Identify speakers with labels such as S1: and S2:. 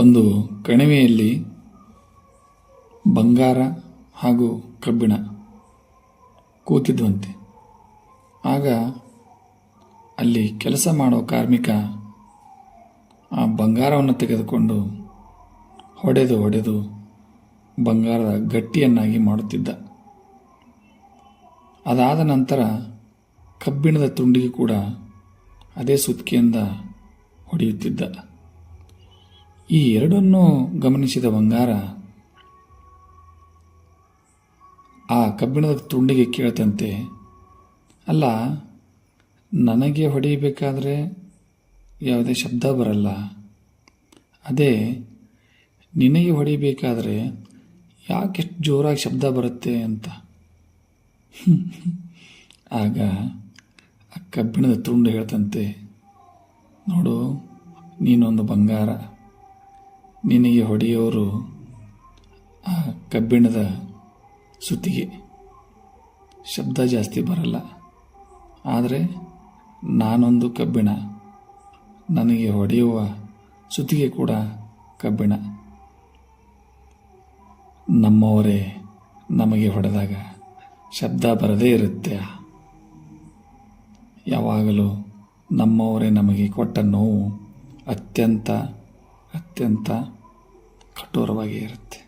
S1: ಒಂದು ಕಣಿವೆಯಲ್ಲಿ ಬಂಗಾರ ಹಾಗೂ ಕಬ್ಬಿಣ ಕೂತಿದ್ವಂತೆ. ಆಗ ಅಲ್ಲಿ ಕೆಲಸ ಮಾಡೋ ಕಾರ್ಮಿಕ ಆ ಬಂಗಾರವನ್ನು ತೆಗೆದುಕೊಂಡು ಹೊಡೆದು ಬಂಗಾರದ ಗಟ್ಟಿಯನ್ನಾಗಿ ಮಾಡುತ್ತಿದ್ದ. ಅದಾದ ನಂತರ ಕಬ್ಬಿಣದ ತುಂಡಿಗೆ ಕೂಡ ಅದೇ ಸುತ್ತಿಗೆಯಿಂದ ಹೊಡೆಯುತ್ತಿದ್ದ. ಈ ಎರಡನ್ನೂ ಗಮನಿಸಿದ ಬಂಗಾರ ಆ ಕಬ್ಬಿಣದ ತುಂಡಿಗೆ ಕೇಳ್ತಂತೆ, ಅಲ್ಲ, ನನಗೆ ಹೊಡೆಯಬೇಕಾದ್ರೆ ಯಾವುದೇ ಶಬ್ದ ಬರಲ್ಲ, ಅದೇ ನಿನಗೆ ಹೊಡಿಬೇಕಾದ್ರೆ ಯಾಕೆಷ್ಟು ಜೋರಾಗಿ ಶಬ್ದ ಬರುತ್ತೆ ಅಂತ. ಆಗ ಆ ಕಬ್ಬಿಣದ ತುಂಡು ಹೇಳ್ತಂತೆ, ನೋಡು, ನೀನೊಂದು ಬಂಗಾರ, ನಿನಗೆ ಹೊಡೆಯೋರು ಆ ಕಬ್ಬಿಣದ ಸುತ್ತಿಗೆ, ಶಬ್ದ ಜಾಸ್ತಿ ಬರಲ್ಲ. ಆದರೆ ನಾನೊಂದು ಕಬ್ಬಿಣ, ನನಗೆ ಹೊಡೆಯುವ ಸುತ್ತಿಗೆ ಕೂಡ ಕಬ್ಬಿಣ. ನಮ್ಮವರೇ ನಮಗೆ ಹೊಡೆದಾಗ ಶಬ್ದ ಬರದೇ ಇರುತ್ತೆ. ಯಾವಾಗಲೂ ನಮ್ಮವರೇ ನಮಗೆ ಕೊಟ್ಟ ನೋವು ಅತ್ಯಂತ ಕಠೋರವಾಗಿ ಇರುತ್ತೆ.